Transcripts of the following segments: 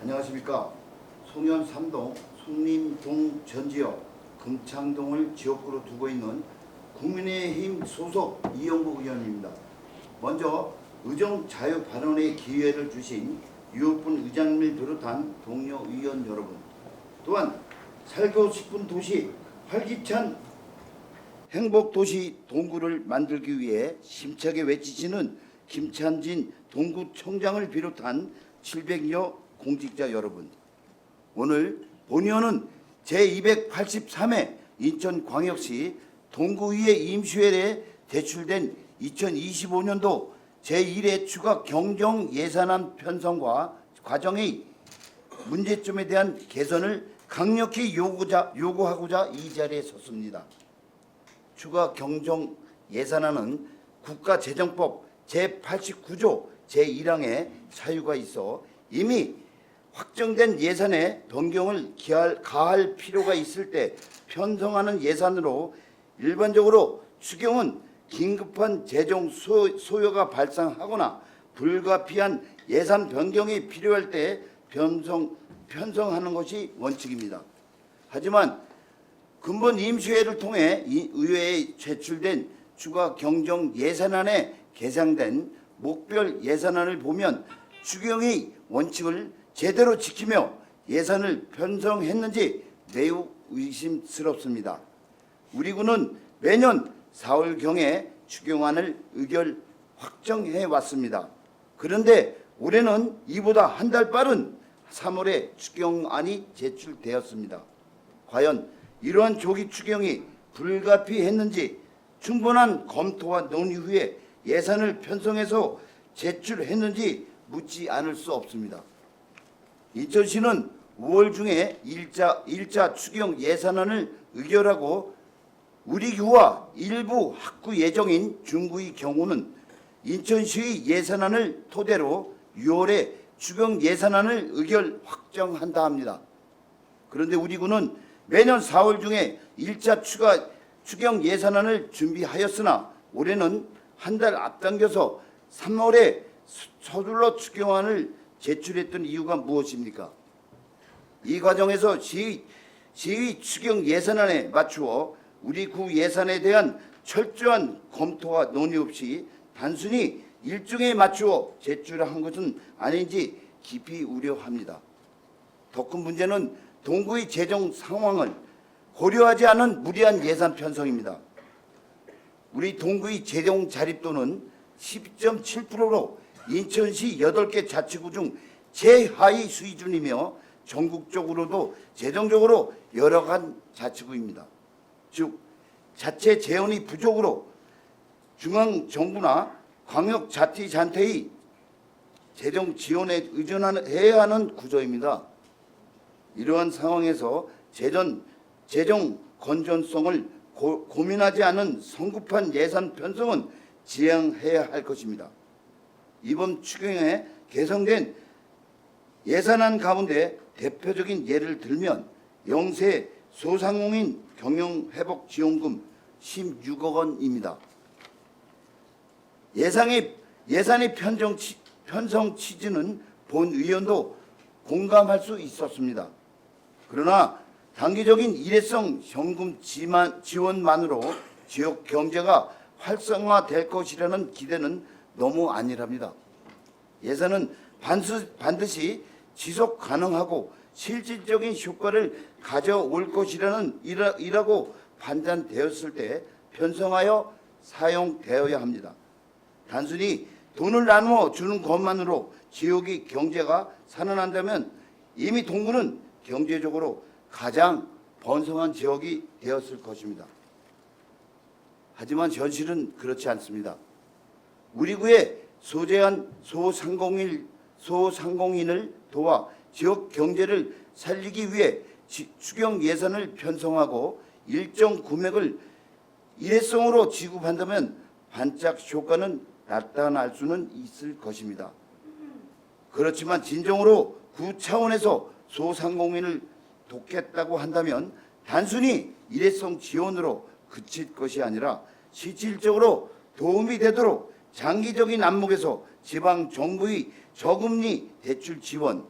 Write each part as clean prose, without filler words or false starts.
안녕하십니까. 송현 3동 송림동 전 지역 금창동을 지역구로 두고 있는 국민의힘 소속 이영복 의원입니다. 먼저 의정 자유 발언의 기회를 주신 유호분 의장님을 비롯한 동료 의원 여러분, 또한 살고 싶은 도시, 활기찬 행복도시 동구를 만들기 위해 힘차게 외치시는 김찬진 동구청장을 비롯한 700여 공직자 여러분, 오늘 본의원은 제283회 인천광역시 동구의회 임시회에 제출된 2025년도 제1회 추가 경정 예산안 편성과 과정의 문제점에 대한 개선을 강력히 요구하고자 이 자리에 섰습니다. 추가 경정 예산안은 국가재정법 제89조 제1항에 사유가 있어 이미 확정된 예산에 변경을 가할 필요가 있을 때 편성하는 예산으로, 일반적으로 추경은 긴급한 재정 소요가 발생하거나 불가피한 예산 변경이 필요할 때 편성하는 것이 원칙입니다. 하지만 근본 임시회를 통해 이 의회에 제출된 추가 경정 예산안에 개정된 목별 예산안을 보면 추경의 원칙을 제대로 지키며 예산을 편성했는지 매우 의심스럽습니다. 우리 군은 매년 4월경에 추경안을 의결 확정해 왔습니다. 그런데 올해는 이보다 한 달 빠른 3월에 추경안이 제출되었습니다. 과연 이러한 조기 추경이 불가피했는지 충분한 검토와 논의 후에 예산을 편성해서 제출했는지 묻지 않을 수 없습니다. 인천시는 5월 중에 일자 추경 예산안을 의결하고 우리 규와 일부 학구 예정인 중구의 경우는 인천시의 예산안을 토대로 6월에 추경 예산안을 의결 확정한다 합니다. 그런데 우리 군은 매년 4월 중에 일자 추경 예산안을 준비하였으나 올해는 한 달 앞당겨서 3월에 서둘러 추경안을 제출했던 이유가 무엇입니까? 이 과정에서 시의 추경 예산안에 맞추어 우리 구 예산에 대한 철저한 검토와 논의 없이 단순히 일정에 맞추어 제출한 것은 아닌지 깊이 우려합니다. 더 큰 문제는 동구의 재정 상황을 고려하지 않은 무리한 예산 편성입니다. 우리 동구의 재정 자립도는 10.7%로 인천시 8개 자치구 중 최하위 수준이며 전국적으로도 재정적으로 열악한 자치구입니다. 즉 자체 재원이 부족으로 중앙정부나 광역자치단체의 재정 지원에 의존해야 하는 구조입니다. 이러한 상황에서 재정 건전성을 고민하지 않은 성급한 예산 편성은 지양해야 할 것입니다. 이번 추경에 개정된 예산안 가운데 대표적인 예를 들면 영세 소상공인 경영회복지원금 16억 원입니다. 예산의 편성 취지는 본 의원도 공감할 수 있었습니다. 그러나 단기적인 일회성 현금 지원만으로 지역 경제가 활성화될 것이라는 기대는 너무 안일합니다. 예산은 반드시 지속 가능하고 실질적인 효과를 가져올 것이라는 이라고 판단되었을 때 편성하여 사용되어야 합니다. 단순히 돈을 나누어 주는 것만으로 지역의 경제가 살아난다면 이미 동구는 경제적으로 가장 번성한 지역이 되었을 것입니다. 하지만 현실은 그렇지 않습니다. 우리 구에 소재한 소상공인을 도와 지역 경제를 살리기 위해 추경 예산을 편성하고 일정 금액을 일회성으로 지급한다면 반짝 효과는 나타날 수는 있을 것입니다. 그렇지만 진정으로 구 차원에서 소상공인을 돕겠다고 한다면 단순히 일회성 지원으로 그칠 것이 아니라 실질적으로 도움이 되도록 장기적인 안목에서 지방 정부의 저금리 대출 지원,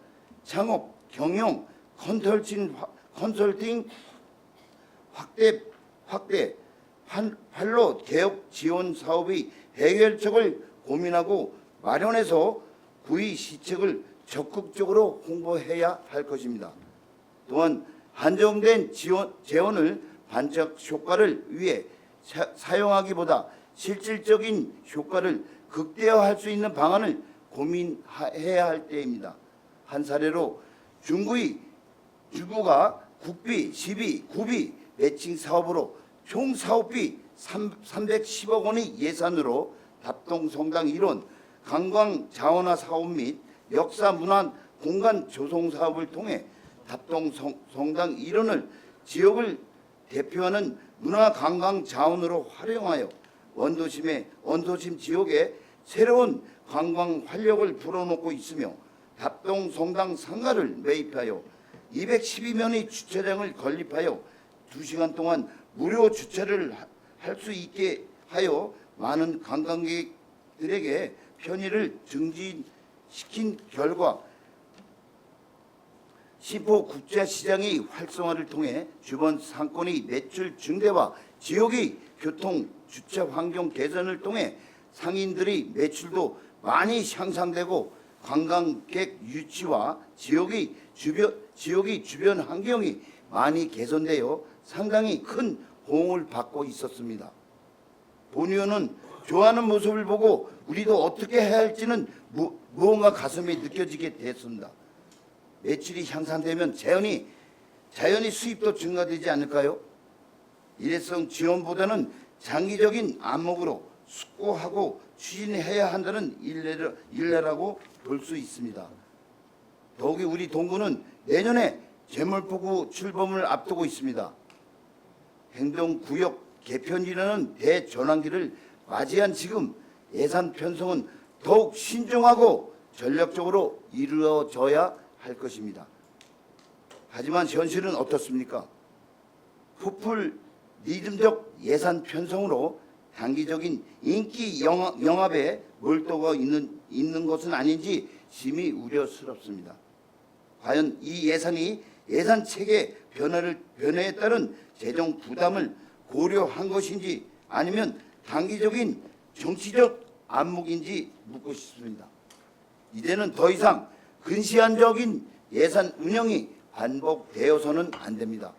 창업, 경영, 컨설팅 확대, 판로 개혁 지원 사업의 해결책을 고민하고 마련해서 구의 시책을 적극적으로 홍보해야 할 것입니다. 또한 한정된 재원을 반짝 효과를 위해 사용하기보다 실질적인 효과를 극대화할 수 있는 방안을 고민해야 할 때입니다. 한 사례로 주구가 국비, 시비, 구비 매칭 사업으로 총 사업비 310억 원의 예산으로 답동성당 일원 관광 자원화 사업 및 역사 문화 공간 조성 사업을 통해 답동성당 일원을 지역을 대표하는 문화 관광 자원으로 활용하여 원도심 지역에 새로운 관광 활력을 불어넣고 있으며 답동성당 상가를 매입하여 212면의 주차장을 건립하여 2시간 동안 무료 주차를 할 수 있게 하여 많은 관광객들에게 편의를 증진시킨 결과 신포 국제시장의 활성화를 통해 주변 상권의 매출 증대와 지역의 교통 주차 환경 개선을 통해 상인들의 매출도 많이 향상되고 관광객 유치와 지역의 주변 환경이 많이 개선되어 상당히 큰 호응을 받고 있었습니다. 본 의원은 좋아하는 모습을 보고 우리도 어떻게 해야 할지는 무언가 가슴에 느껴지게 됐습니다. 매출이 향상되면 자연히 수입도 증가되지 않을까요? 일회성 지원보다는 장기적인 안목으로 숙고하고 추진해야 한다는 일례라고 볼 수 있습니다. 더욱이 우리 동구는 내년에 제물포구 출범을 앞두고 있습니다. 행동구역 개편이라는 대전환기를 맞이한 지금 예산 편성은 더욱 신중하고 전략적으로 이루어져야 할 것입니다. 하지만 현실은 어떻습니까? 풋풀 리듬적 예산 편성으로 단기적인 인기 영합에 몰두가 있는 것은 아닌지 심히 우려스럽습니다. 과연 이 예산이 예산 체계 변화에 따른 재정 부담을 고려한 것인지 아니면 단기적인 정치적 안목인지 묻고 싶습니다. 이제는 더 이상 근시안적인 예산 운영이 반복되어서는 안 됩니다.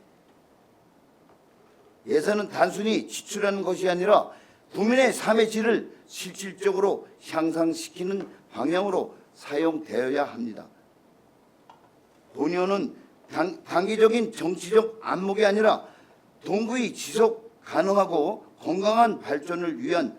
예산은 단순히 지출하는 것이 아니라 국민의 삶의 질을 실질적으로 향상시키는 방향으로 사용되어야 합니다. 본 의원은 단기적인 정치적 안목이 아니라 동구의 지속 가능하고 건강한 발전을 위한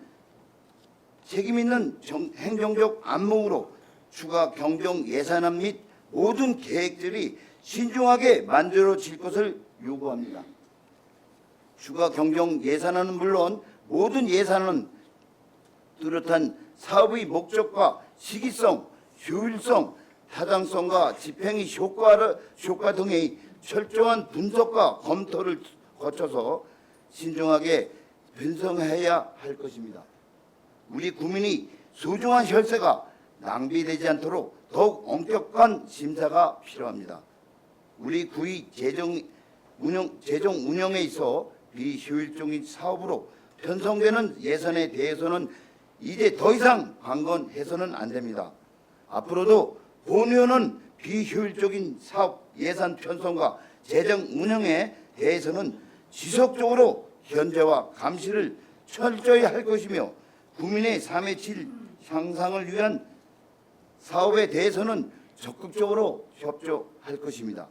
책임있는 행정적 안목으로 추가 경정 예산안 및 모든 계획들이 신중하게 만들어질 것을 요구합니다. 추가 경정 예산안은 물론 모든 예산은 뚜렷한 사업의 목적과 시기성, 효율성, 타당성과 집행의 효과 등의 철저한 분석과 검토를 거쳐서 신중하게 편성해야 할 것입니다. 우리 국민이 소중한 혈세가 낭비되지 않도록 더욱 엄격한 심사가 필요합니다. 우리 구의 재정 운영에 있어 비효율적인 사업으로 편성되는 예산에 대해서는 이제 더 이상 강건해서는 안 됩니다. 앞으로도 본 의원은 비효율적인 사업 예산 편성과 재정 운영에 대해서는 지속적으로 현재와 감시를 철저히 할 것이며 국민의 삶의 질 향상을 위한 사업에 대해서는 적극적으로 협조할 것입니다.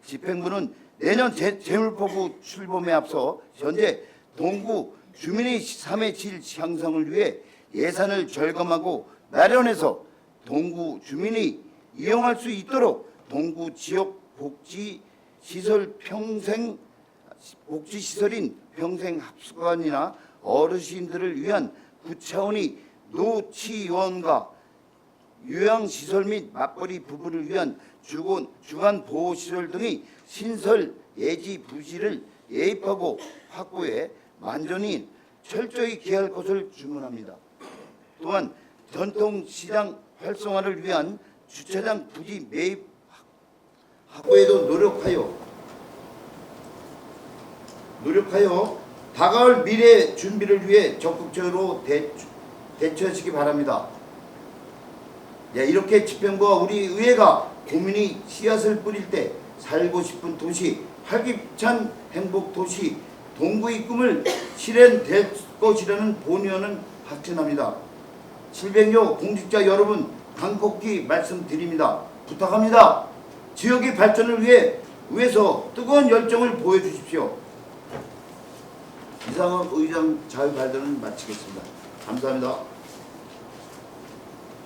집행부는 내년 재물포구 출범에 앞서 현재 동구 주민의 삶의 질 향상을 위해 예산을 절감하고 마련해서 동구 주민이 이용할 수 있도록 동구 지역 복지시설인 평생합숙관이나 어르신들을 위한 9차원의 노치원과 요양시설 및 맞벌이 부부를 위한 주간 보호시설 등의 신설 예지 부지를 예입하고 확보해 만전히 철저히 기할 것을 주문합니다. 또한 전통시장 활성화를 위한 주차장 부지 매입 확보에도 노력하여 다가올 미래 준비를 위해 적극적으로 대처하시기 바랍니다. 예, 이렇게 집행부와 우리 의회가 고민이 씨앗을 뿌릴 때 살고 싶은 도시, 활기찬 행복 도시, 동구의 꿈을 실현될 것이라는 본의원은 확신합니다. 700여 공직자 여러분 간곡히 말씀드립니다. 부탁합니다. 지역의 발전을 위해서 뜨거운 열정을 보여주십시오. 이상은 의장 자유발언을 마치겠습니다. 감사합니다.